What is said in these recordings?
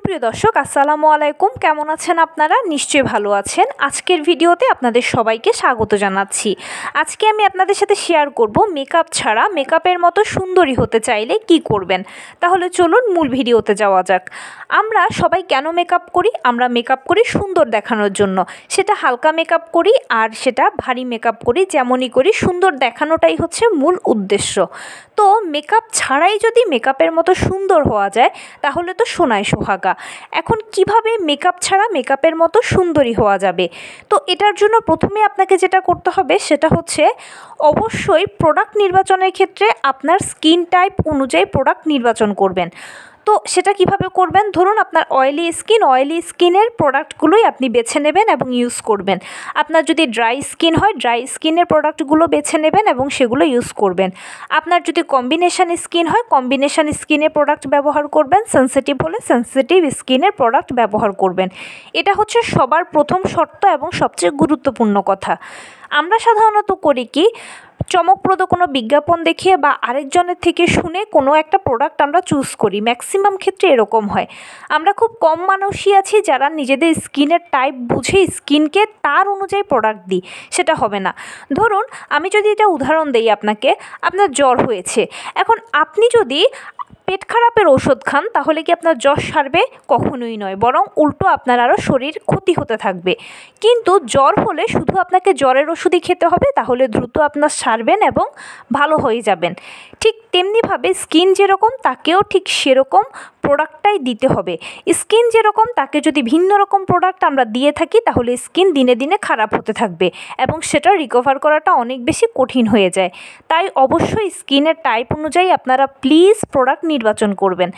সুপ্রিয় দর্শক আসসালামু আলাইকুম, কেমন আছেন আপনারা? নিশ্চয়ই ভালো আছেন। আজকের ভিডিওতে আপনাদের সবাইকে স্বাগত জানাচ্ছি। আজকে আমি আপনাদের সাথে শেয়ার করব মেকআপ ছাড়া মেকআপের মতো সুন্দরী হতে চাইলে কি করবেন। তাহলে চলুন মূল ভিডিওতে যাওয়া যাক। আমরা সবাই কেন মেকআপ করি? আমরা মেকআপ করি সুন্দর দেখানোর জন্য। সেটা হালকা মেকআপ করি আর সেটা ভারী মেকআপ করি, যেমনই করি সুন্দর দেখানোটাই হচ্ছে মূল উদ্দেশ্য। তো মেকআপ ছাড়াই যদি মেকআপের মতো সুন্দর হওয়া যায় তাহলে তো সোনায় সোহাগা। এখন কিভাবে মেকআপ ছাড়া মেকআপের মতো সুন্দরী হওয়া যাবে? তো এটার জন্য প্রথমে আপনাকে যেটা করতে হবে সেটা হচ্ছে অবশ্যই প্রোডাক্ট নির্বাচনের ক্ষেত্রে আপনার স্কিন টাইপ অনুযায়ী প্রোডাক্ট নির্বাচন করবেন। তো সেটা কিভাবে করবেন? ধরুন আপনার অয়েলি স্কিনের প্রোডাক্টগুলোই আপনি বেছে নেবেন এবং ইউজ করবেন। আপনার যদি ড্রাই স্কিন হয় ড্রাই স্কিনের প্রোডাক্টগুলো বেছে নেবেন এবং সেগুলো ইউজ করবেন। আপনার যদি কম্বিনেশন স্কিন হয় কম্বিনেশন স্কিনের প্রোডাক্ট ব্যবহার করবেন। সেনসিটিভ হলে সেনসিটিভ স্কিনের প্রোডাক্ট ব্যবহার করবেন। এটা হচ্ছে সবার প্রথম শর্ত এবং সবচেয়ে গুরুত্বপূর্ণ কথা। আমরা সাধারণত করি কি, চমকপ্রদ কোনো বিজ্ঞাপন দেখিয়ে বা আরেকজনের থেকে শুনে কোনো একটা প্রোডাক্ট আমরা চুজ করি। ম্যাক্সিমাম ক্ষেত্রে এরকম হয়। আমরা খুব কম মানুষই আছি যারা নিজেদের স্কিনের টাইপ বুঝে স্কিনকে তার অনুযায়ী প্রোডাক্ট দিই। সেটা হবে না। ধরুন আমি যদি এটা উদাহরণ দেই আপনাকে, আপনার জ্বর হয়েছে। এখন আপনি যদি পেট খারাপের ওষুধ খান তাহলে কি আপনার জ্বর সারবে? কখনোই নয়, বরং উল্টো আপনার আরও শরীর ক্ষতি হতে থাকবে। কিন্তু জ্বর হলে শুধু আপনাকে জ্বরের ওষুধই খেতে হবে, তাহলে দ্রুত আপনার সারবেন এবং ভালো হয়ে যাবেন। ঠিক তেমনিভাবে স্কিন যেরকম তাকেও ঠিক সেরকম প্রোডাক্টটাই দিতে হবে। স্কিন যেরকম তাকে যদি ভিন্ন রকম প্রোডাক্ট আমরা দিয়ে থাকি তাহলে স্কিন দিনে দিনে খারাপ হতে থাকবে এবং সেটা রিকভার করাটা অনেক বেশি কঠিন হয়ে যায়। তাই অবশ্যই স্কিনের টাইপ অনুযায়ী আপনারা প্লিজ প্রোডাক্ট নির্বাচন করবেন।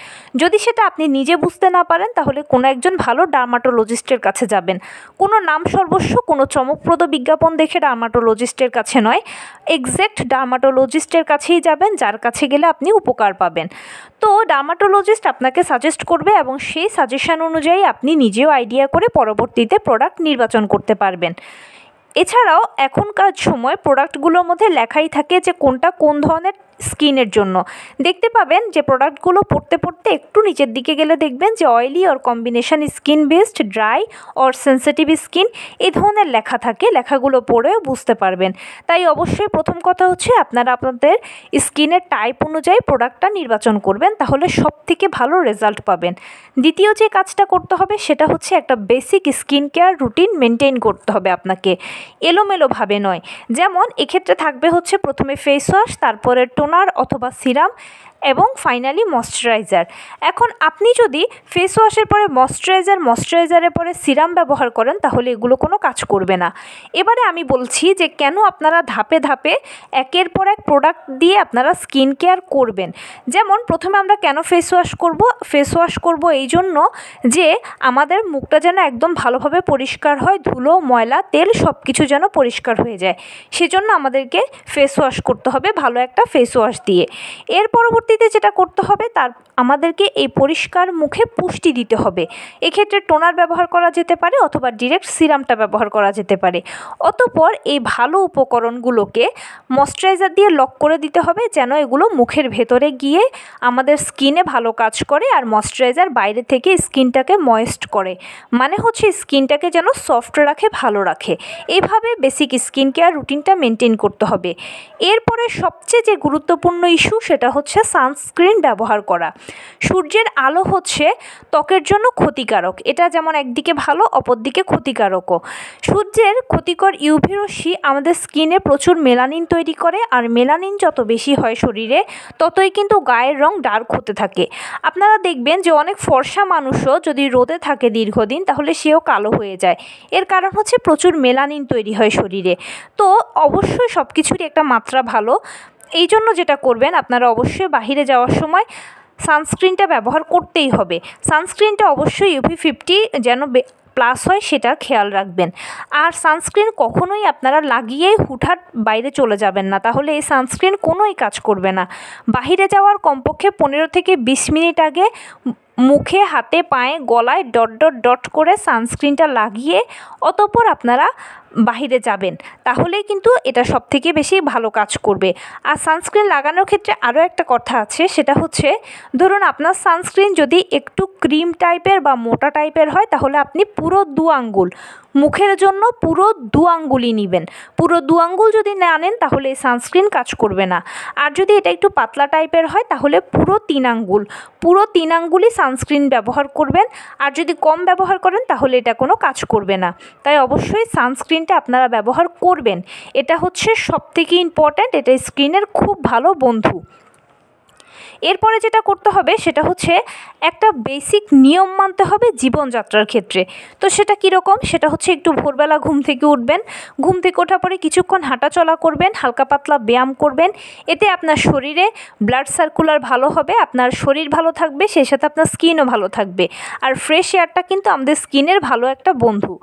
যদি সেটা আপনি নিজে বুঝতে না পারেন তাহলে কোনো একজন ভালো ডার্মাটোলজিস্টের কাছে যাবেন। কোনো নাম সর্বস্ব কোনো চমকপ্রদ বিজ্ঞাপন দেখে ডার্মাটোলজিস্টের কাছে নয়, এক্স্যাক্ট ডার্মাটোলজিস্টের কাছেই যাবেন, যার কাছে গেলে আপনি উপকার পাবেন। তো ডার্মাটোলজিস্ট আপনাকে সাজেস্ট করবে এবং সেই সাজেশন অনুযায়ী আপনি নিজেও আইডিয়া করে পরবর্তীতে প্রোডাক্ট নির্বাচন করতে পারবেন। এছাড়াও এখনকার সময় প্রোডাক্টগুলোর মধ্যে লেখাই থাকে যে কোনটা কোন ধরনের স্কিনের জন্য। দেখতে পাবেন যে প্রোডাক্টগুলো পড়তে পড়তে একটু নিচের দিকে গেলে দেখবেন যে oily or combination skin based, dry or sensitive skin, এই ধরনের লেখা থাকে। লেখাগুলো পড়েও বুঝতে পারবেন। তাই অবশ্যই প্রথম কথা হচ্ছে আপনারা আপনাদের স্কিনের টাইপ অনুযায়ী প্রোডাক্টটা নির্বাচন করবেন, তাহলে সব থেকে ভালো রেজাল্ট পাবেন। দ্বিতীয় যে কাজটা করতে হবে সেটা হচ্ছে একটা basic skin care routine maintain করতে হবে আপনাকে, এলোমেলোভাবে নয়। যেমন এক্ষেত্রে থাকবে হচ্ছে প্রথমে ফেস ওয়াশ, তারপরে টোনার অথবা সিরাম এবং ফাইনালি ময়শ্চারাইজার। এখন আপনি যদি ফেস ওয়াশের পরে ময়শ্চারাইজারের পরে সিরাম ব্যবহার করেন তাহলে এগুলো কোনো কাজ করবে না। এবারে আমি বলছি যে কেন আপনারা ধাপে ধাপে একের পর এক প্রোডাক্ট দিয়ে আপনারা স্কিন কেয়ার করবেন। যেমন প্রথমে আমরা কেন ফেস ওয়াশ করব এই জন্য যে আমাদের মুখটা যেন একদম ভালোভাবে পরিষ্কার হয়, ধুলো ময়লা তেল সব কিছু যেন পরিষ্কার হয়ে যায়। সেজন্য আমাদেরকে ফেস ওয়াশ করতে হবে ভালো একটা ফেস ওয়াশ দিয়ে। এর পরবর্তীতে যেটা করতে হবে আমাদেরকে এই পরিষ্কার মুখে পুষ্টি দিতে হবে। এক্ষেত্রে টোনার ব্যবহার করা যেতে পারে অথবা ডিরেক্ট সিরামটা ব্যবহার করা যেতে পারে। অতঃপর এই ভালো উপকরণগুলোকে ময়শ্চারাইজার দিয়ে লক করে দিতে হবে যেন এগুলো মুখের ভেতরে গিয়ে আমাদের স্কিনে ভালো কাজ করে, আর ময়শ্চারাইজার বাইরে থেকে স্কিনটাকে ময়েস্ট করে, মানে হচ্ছে স্কিনটাকে যেন সফট রাখে, ভালো রাখে। এইভাবে বেসিক স্কিন কেয়ার রুটিনটা মেনটেন করতে হবে। এরপরে সবচেয়ে যে গুরুত্বপূর্ণ ইস্যু সেটা হচ্ছে সানস্ক্রিন ব্যবহার করা। সূর্যের আলো হচ্ছে ত্বকের জন্য ক্ষতিকারক। এটা যেমন একদিকে ভালো অপরদিকে ক্ষতিকারকও। সূর্যের ক্ষতিকর ইউভি রশ্মি আমাদের স্কিনে প্রচুর মেলানিন তৈরি করে, আর মেলানিন যত বেশি হয় শরীরে ততই কিন্তু গায়ের রং ডার্ক হতে থাকে। আপনারা দেখবেন যে অনেক ফর্সা মানুষও যদি রোদে থাকে দীর্ঘদিন তাহলে সেও কালো হয়ে যায়। এর কারণ হচ্ছে প্রচুর মেলানিন তৈরি হয় শরীরে। তো অবশ্যই সব কিছুরই একটা মাত্রা ভালো। এই জন্য যেটা করবেন আপনারা অবশ্যই বাহিরে যাওয়ার সময় সানস্ক্রিনটা ব্যবহার করতেই হবে। সানস্ক্রিনটা অবশ্যই ইউভি 50 যেন প্লাস হয় সেটা খেয়াল রাখবেন। আর সানস্ক্রিন কখনোই আপনারা লাগিয়ে হুটহাট বাইরে চলে যাবেন না, তাহলে এই সানস্ক্রিন কোনোই কাজ করবে না। বাহিরে যাওয়ার কমপক্ষে 15 থেকে 20 মিনিট আগে মুখে, হাতে, পায়ে, গলায় ডট ডট ডট করে সানস্ক্রিনটা লাগিয়ে অতঃপর আপনারা বাহিরে যাবেন, তাহলেই কিন্তু এটা সবথেকে বেশি ভালো কাজ করবে। আর সানস্ক্রিন লাগানোর ক্ষেত্রে আরও একটা কথা আছে, সেটা হচ্ছে ধরুন আপনার সানস্ক্রিন যদি একটু ক্রিম টাইপের বা মোটা টাইপের হয়, তাহলে আপনি পুরো 2 আঙ্গুল, মুখের জন্য পুরো 2 আঙ্গুলই নেবেন। পুরো 2 আঙ্গুল যদি না নেন তাহলে এই সানস্ক্রিন কাজ করবে না। আর যদি এটা একটু পাতলা টাইপের হয় তাহলে পুরো 3 আঙ্গুল, পুরো 3 আঙ্গুলই সানস্ক্রিন ব্যবহার করবেন। আর যদি কম ব্যবহার করেন তাহলে এটা কোনো কাজ করবে না। তাই অবশ্যই সানস্ক্রিনটা আপনারা ব্যবহার করবেন, এটা হচ্ছে সবথেকে ইম্পর্ট্যান্ট, এটা স্কিনের খুব ভালো বন্ধু। এরপরে যেটা করতে হবে সেটা হচ্ছে একটা বেসিক নিয়ম মানতে হবে জীবনযাত্রার ক্ষেত্রে। তো সেটা কীরকম, সেটা হচ্ছে একটু ভোরবেলা ঘুম থেকে উঠবেন, ঘুম থেকে ওঠার পরে কিছুক্ষণ হাঁটাচলা করবেন, হালকা পাতলা ব্যায়াম করবেন। এতে আপনার শরীরে ব্লাড সার্কুলার ভালো হবে, আপনার শরীর ভালো থাকবে, সেই সাথে আপনার স্কিনও ভালো থাকবে। আর ফ্রেশ এয়ারটা কিন্তু আমাদের স্কিনের ভালো একটা বন্ধু।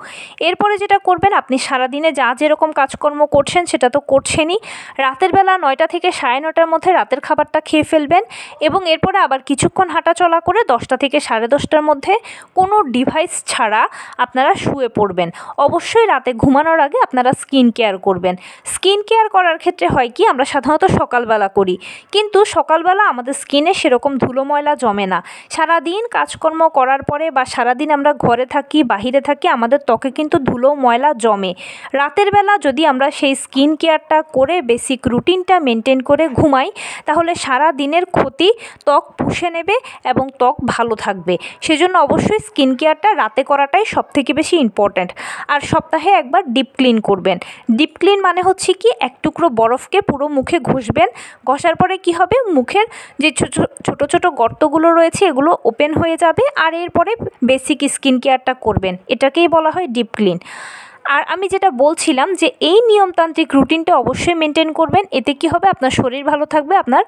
এরপরে যেটা করবেন, আপনি সারাদিনে যা যেরকম কাজকর্ম করছেন সেটা তো করছেনই, রাতের বেলা 9টা থেকে 9:30টার মধ্যে রাতের খাবারটা খেয়ে ফেলবেন এবং এরপরে আবার কিছুক্ষণ হাঁটাচলা করে 10টা থেকে 10:30টার মধ্যে কোনো ডিভাইস ছাড়া আপনারা শুয়ে পড়বেন। অবশ্যই রাতে ঘুমানোর আগে আপনারা স্কিন কেয়ার করবেন। স্কিন কেয়ার করার ক্ষেত্রে হয় কি, আমরা সাধারণত সকালবেলা করি, কিন্তু সকালবেলা আমাদের স্কিনে সেরকম ধুলো ময়লা জমে না। সারাদিন কাজকর্ম করার পরে বা সারাদিন আমরা ঘরে থাকি, বাহিরে থাকি, আমাদের ত্বকে কিন্তু ধুলো ময়লা জমে। রাতের বেলা যদি আমরা সেই স্কিন কেয়ারটা করে বেসিক রুটিনটা মেনটেন করে ঘুমাই, তাহলে সারা দিনের ক্ষতি ত্বক পুষে নেবে এবং ত্বক ভালো থাকবে। সেজন্য অবশ্যই স্কিন কেয়ারটা রাতে করাটাই সবথেকে বেশি ইম্পর্ট্যান্ট। আর সপ্তাহে একবার ডিপ ক্লিন করবেন। ডিপ ক্লিন মানে হচ্ছে কি, এক টুকরো বরফকে পুরো মুখে ঘষবেন, ঘষার পরে কি হবে, মুখের যে ছোট ছোট গর্তগুলো রয়েছে এগুলো ওপেন হয়ে যাবে। আর এরপরে বেসিক স্কিন কেয়ারটা করবেন, এটাকেই বলা হয় ডিপ ক্লিন। আর আমি যেটা বলছিলাম যে এই নিয়মতান্ত্রিক রুটিনটা অবশ্যই মেনটেন করবেন। এতে কি হবে, আপনার শরীর ভালো থাকবে, আপনার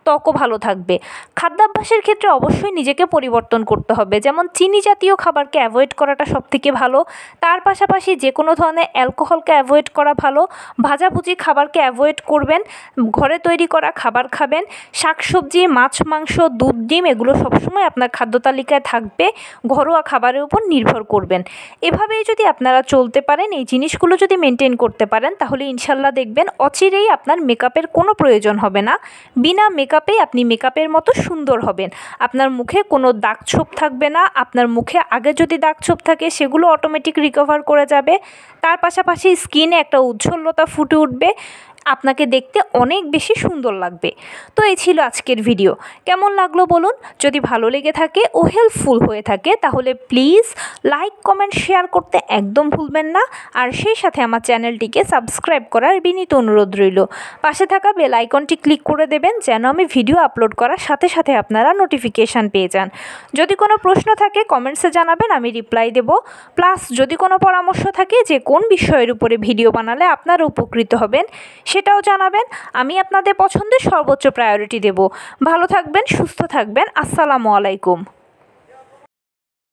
ত্বকও ভালো থাকবে। খাদ্যাভ্যাসের ক্ষেত্রে অবশ্যই নিজেকে পরিবর্তন করতে হবে, যেমন চিনি জাতীয় খাবারকে অ্যাভয়েড করাটা সবথেকে ভালো। তার পাশাপাশি যে কোনো ধরনের অ্যালকোহলকে অ্যাভয়েড করা ভালো। ভাজাভুজি খাবারকে অ্যাভয়েড করবেন, ঘরে তৈরি করা খাবার খাবেন। শাকসবজি, মাছ, মাংস, দুধ, ডিম এগুলো সবসময় আপনার খাদ্য তালিকায় থাকবে। ঘরোয়া খাবারের উপর নির্ভর করবেন। এভাবেই যদি আপনারা চলতে পারেন, এই জিনিসগুলো যদি মেনটেন করতে পারেন, তাহলে ইনশাল্লাহ দেখবেন অচিরেই আপনার মেকআপের কোনো প্রয়োজন হবে না। বিনা মেকআপেই আপনি মেকআপের মতো সুন্দর হবেন। আপনার মুখে কোনো দাগ ছোপ থাকবে না। আপনার মুখে আগে যদি দাগ ছোপ থাকে সেগুলো অটোমেটিক রিকভার করে যাবে। তার পাশাপাশি স্কিনে একটা উজ্জ্বলতা ফুটে উঠবে, আপনাকে দেখতে অনেক বেশি সুন্দর লাগবে। তো এই ছিল আজকের ভিডিও। কেমন লাগলো বলুন। যদি ভালো লেগে থাকে ও হেল্পফুল হয়ে থাকে তাহলে প্লিজ লাইক, কমেন্ট, শেয়ার করতে একদম ভুলবেন না। আর সেই সাথে আমার চ্যানেলটিকে সাবস্ক্রাইব করার বিনীত অনুরোধ রইল। পাশে থাকা বেল আইকনটি ক্লিক করে দেবেন, যেন আমি ভিডিও আপলোড করার সাথে সাথে আপনারা নোটিফিকেশান পেয়ে যান। যদি কোনো প্রশ্ন থাকে কমেন্টসে জানাবেন, আমি রিপ্লাই দেব। প্লাস যদি কোনো পরামর্শ থাকে যে কোন বিষয়ের উপরে ভিডিও বানালে আপনারা উপকৃত হবেন, সেটাও জানাবেন। আমি আপনাদের পছন্দের সর্বোচ্চ প্রায়োরিটি দেব। ভালো থাকবেন, সুস্থ থাকবেন। আসসালামু আলাইকুম।